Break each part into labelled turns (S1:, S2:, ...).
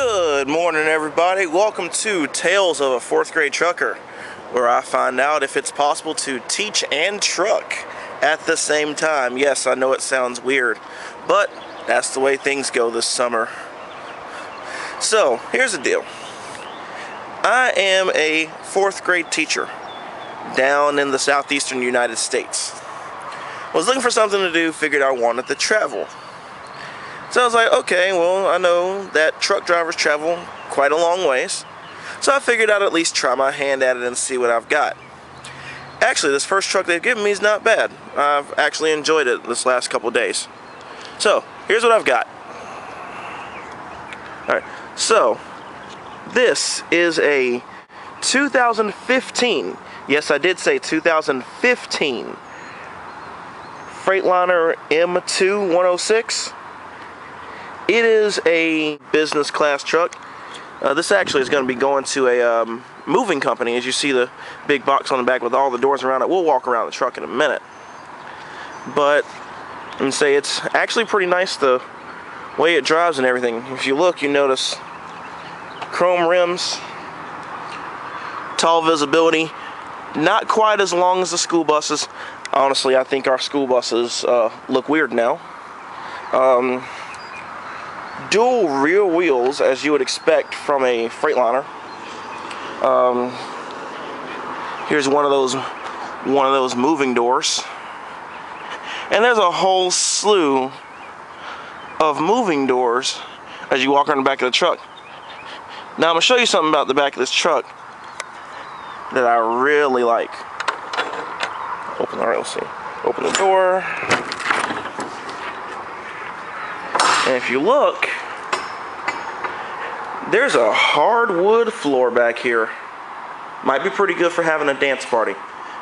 S1: Good morning, everybody. Welcome to Tales of a Fourth Grade Trucker, where I find out if it's possible to teach and truck at the same time. Yes, I know it sounds weird, but that's the way things go this summer. So, here's the deal. I am a fourth grade teacher down in the southeastern United States. Was looking for something to do, figured I wanted to travel. So I was like, okay, well, I know that truck drivers travel quite a long ways. So I figured I'd at least try my hand at it and see what I've got. Actually, this first truck they've given me is not bad. I've actually enjoyed it this last couple days. So, here's what I've got. Alright, so, this is a 2015, yes, I did say 2015, Freightliner M2 106. It is a business class truck. This actually is going to be going to a moving company. As you see the big box on the back with all the doors around it. We'll walk around the truck in a minute. But let me say it's actually pretty nice the way it drives and everything. If you look, you notice chrome rims, tall visibility, not quite as long as the school buses. Honestly, I think our school buses look weird now. Dual rear wheels, as you would expect from a Freightliner. Here's one of those moving doors, and there's a whole slew of moving doors as you walk around the back of the truck. Now I'm gonna show you something about the back of this truck that I really like. Open the door. And if you look, there's a hardwood floor back here. Might be pretty good for having a dance party.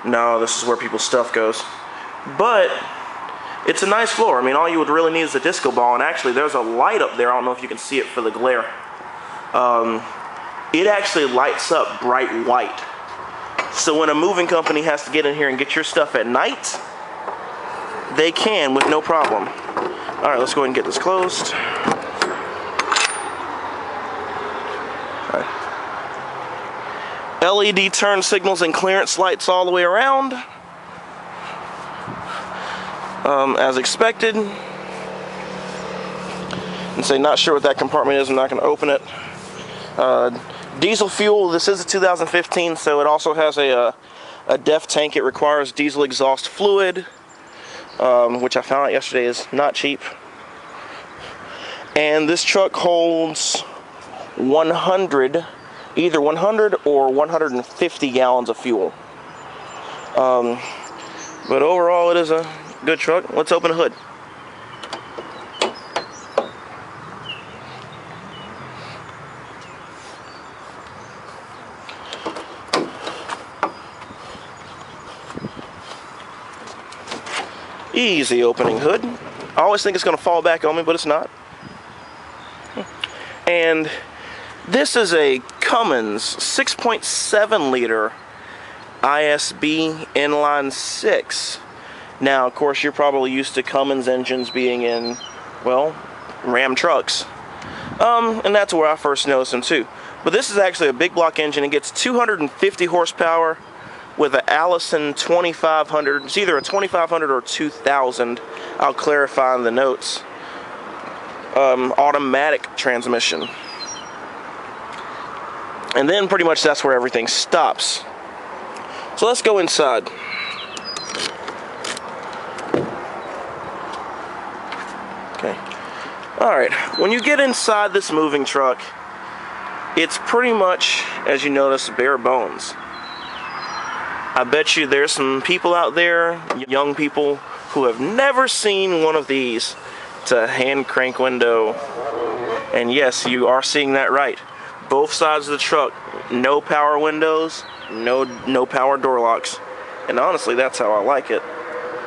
S1: No, this is where people's stuff goes. But it's a nice floor. I mean, all you would really need is a disco ball. And actually, there's a light up there. I don't know if you can see it for the glare. It actually lights up bright white. So when a moving company has to get in here and get your stuff at night, they can with no problem. Alright, let's go ahead and get this closed. Right. LED turn signals and clearance lights all the way around. As expected. And say, not sure what that compartment is, I'm not going to open it. Diesel fuel, this is a 2015, so it also has a DEF tank. It requires diesel exhaust fluid. Which I found out yesterday is not cheap. And this truck holds either 100 or 150 gallons of fuel. But overall, it is a good truck. Let's open the hood. Easy opening hood. I always think it's going to fall back on me, but it's not. And this is a Cummins 6.7 liter ISB inline 6. Now, of course, you're probably used to Cummins engines being in, well, Ram trucks. And that's where I first noticed them too. But this is actually a big block engine. It gets 250 horsepower. With an Allison 2500, it's either a 2500 or 2000, I'll clarify in the notes, automatic transmission. And then pretty much that's where everything stops. So let's go inside. Okay. Alright, when you get inside this moving truck, it's pretty much, as you notice, bare bones. I bet you there's some people out there, young people, who have never seen one of these. It's a hand crank window. And yes, you are seeing that right. Both sides of the truck, no power windows, no power door locks. And honestly, that's how I like it.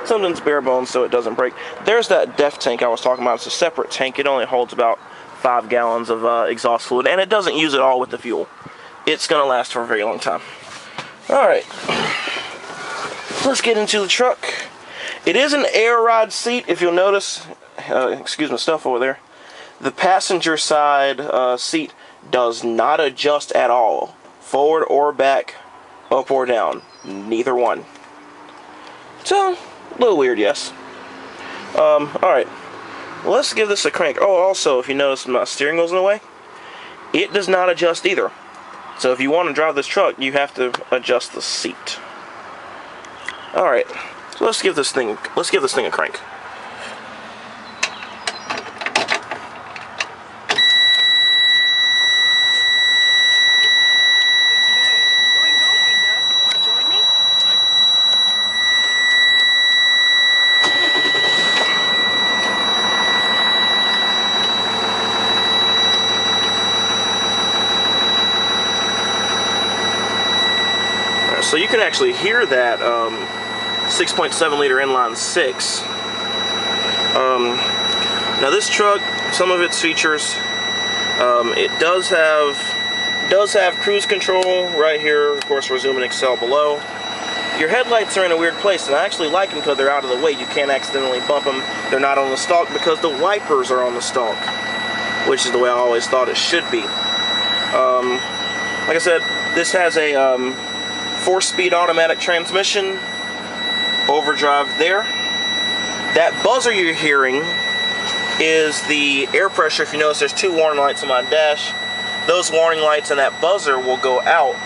S1: Something's bare bones so it doesn't break. There's that DEF tank I was talking about. It's a separate tank. It only holds about 5 gallons of exhaust fluid. And it doesn't use it all with the fuel. It's going to last for a very long time. Alright, let's get into the truck. It is an air ride seat, if you'll notice. Excuse my stuff over there. The passenger side seat does not adjust at all, forward or back, up or down, neither one. So, a little weird, yes. Alright, let's give this a crank. Oh, also, if you notice my steering wheel's in the way, it does not adjust either. So if you want to drive this truck, you have to adjust the seat. Alright, so let's give this thing a crank. So you can actually hear that 6.7 liter inline six. Now this truck, some of its features, it does have cruise control right here. Of course, resume and excel below. Your headlights are in a weird place, and I actually like them because they're out of the way. You can't accidentally bump them. They're not on the stalk because the wipers are on the stalk, which is the way I always thought it should be. Like I said, this has a 4-speed automatic transmission, overdrive there. That buzzer you're hearing is the air pressure. If you notice, there's 2 warning lights on my dash. Those warning lights and that buzzer will go out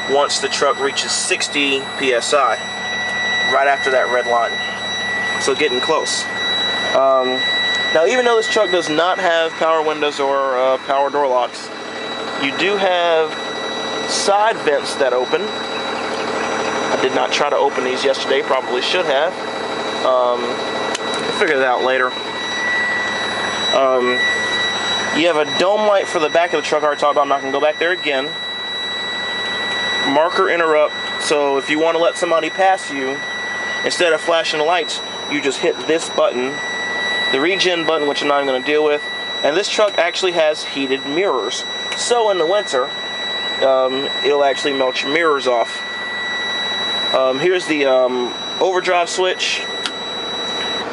S1: once the truck reaches 60 psi, right after that red line. So getting close. Now, even though this truck does not have power windows or power door locks, you do have side vents that open. I did not try to open these yesterday, probably should have. We'll figure that out later. You have a dome light for the back of the truck I already talked about. I'm not going to go back there again. Marker interrupt, so if you want to let somebody pass you, instead of flashing the lights, you just hit this button, the regen button, which I'm not going to deal with. And this truck actually has heated mirrors. So in the winter, it'll actually melt your mirrors off. Here's the overdrive switch.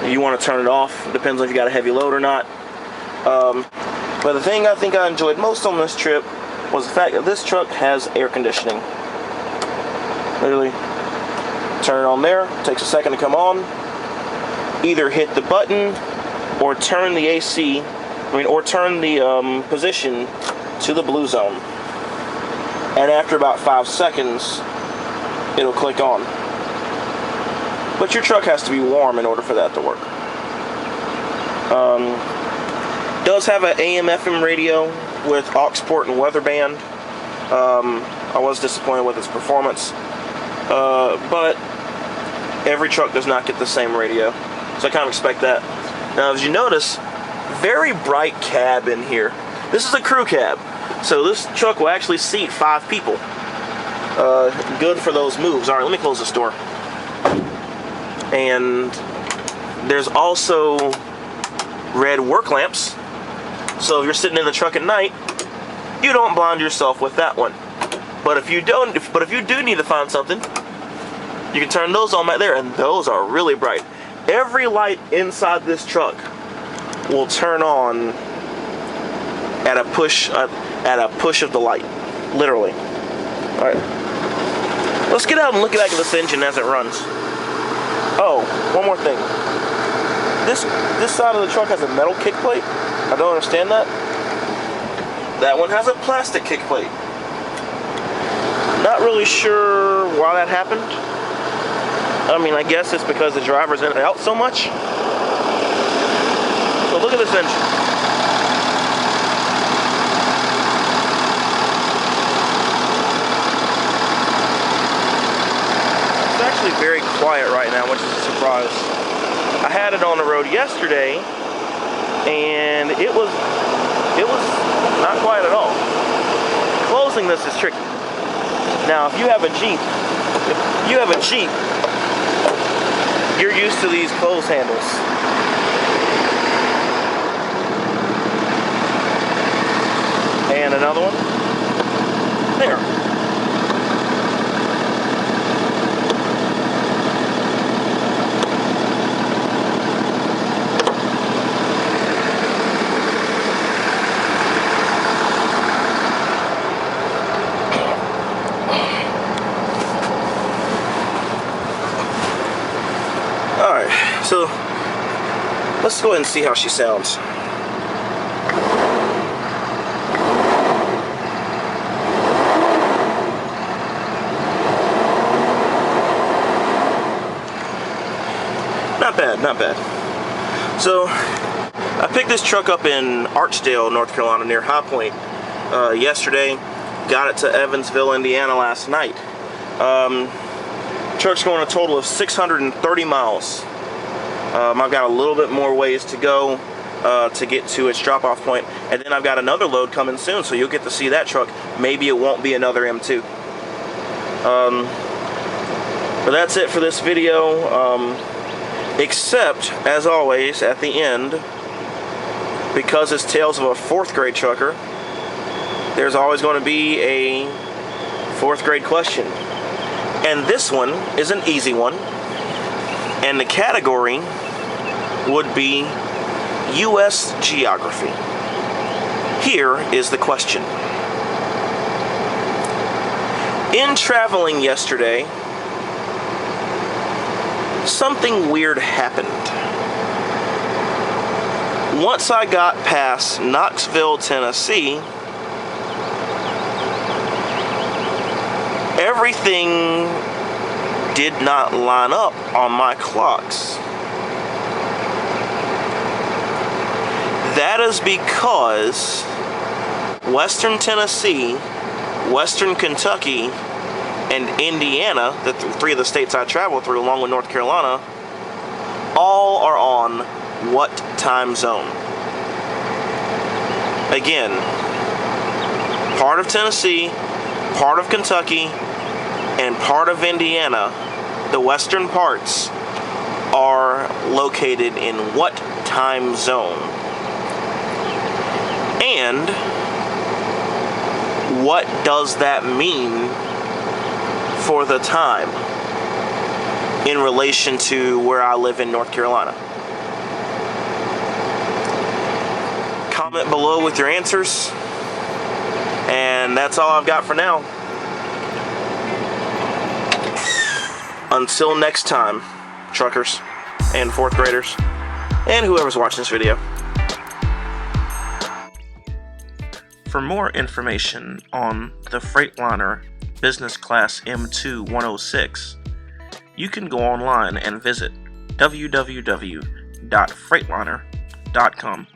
S1: You want to turn it off. Depends on if you got a heavy load or not. But the thing I think I enjoyed most on this trip was the fact that this truck has air conditioning. Literally, turn it on there. Takes a second to come on. Either hit the button or turn the AC. Or turn the position to the blue zone. And after about 5 seconds, it'll click on. But your truck has to be warm in order for that to work. Does have an AM/FM radio with aux port and weather band. I was disappointed with its performance, but every truck does not get the same radio, so I kind of expect that. Now, as you notice, very bright cab in here. This is a crew cab, so this truck will actually seat 5 people. Good for those moves. All right, let me close this door. And there's also red work lamps. So if you're sitting in the truck at night, you don't blind yourself with that one. But if you do need to find something, you can turn those on right there, and those are really bright. Every light inside this truck will turn on at a push of the light, literally. All right, let's get out and look back at this engine as it runs. Oh, one more thing. This side of the truck has a metal kick plate. I don't understand that. That one has a plastic kick plate. Not really sure why that happened. I mean, I guess it's because the driver's in and out so much. So look at this engine. It's actually very quiet right now, which is a surprise. I had it on the road yesterday, and it was not quiet at all. Closing this is tricky. Now, if you have a Jeep, you're used to these close handles. And another one. There. So let's go ahead and see how she sounds. Not bad, not bad. So I picked this truck up in Archdale, North Carolina, near High Point yesterday. Got it to Evansville, Indiana last night. Truck's going a total of 630 miles. I've got a little bit more ways to go to get to its drop-off point, and then I've got another load coming soon, so you'll get to see that truck. Maybe it won't be another M2. But that's it for this video. Except, as always, at the end, because it's Tales of a 4th grade trucker, there's always going to be a 4th grade question. And this one is an easy one. And the category would be U.S. geography. Here is the question. In traveling yesterday, something weird happened. Once I got past Knoxville, Tennessee, everything did not line up on my clocks. That is because Western Tennessee, Western Kentucky, and Indiana, the three of the states I travel through along with North Carolina, all are on what time zone? Again, part of Tennessee, part of Kentucky, and part of Indiana, the western parts, are located in what time zone? And what does that mean for the time in relation to where I live in North Carolina? Comment below with your answers. And that's all I've got for now. Until next time, truckers and 4th graders and whoever's watching this video. For more information on the Freightliner Business Class M2 106, you can go online and visit www.freightliner.com.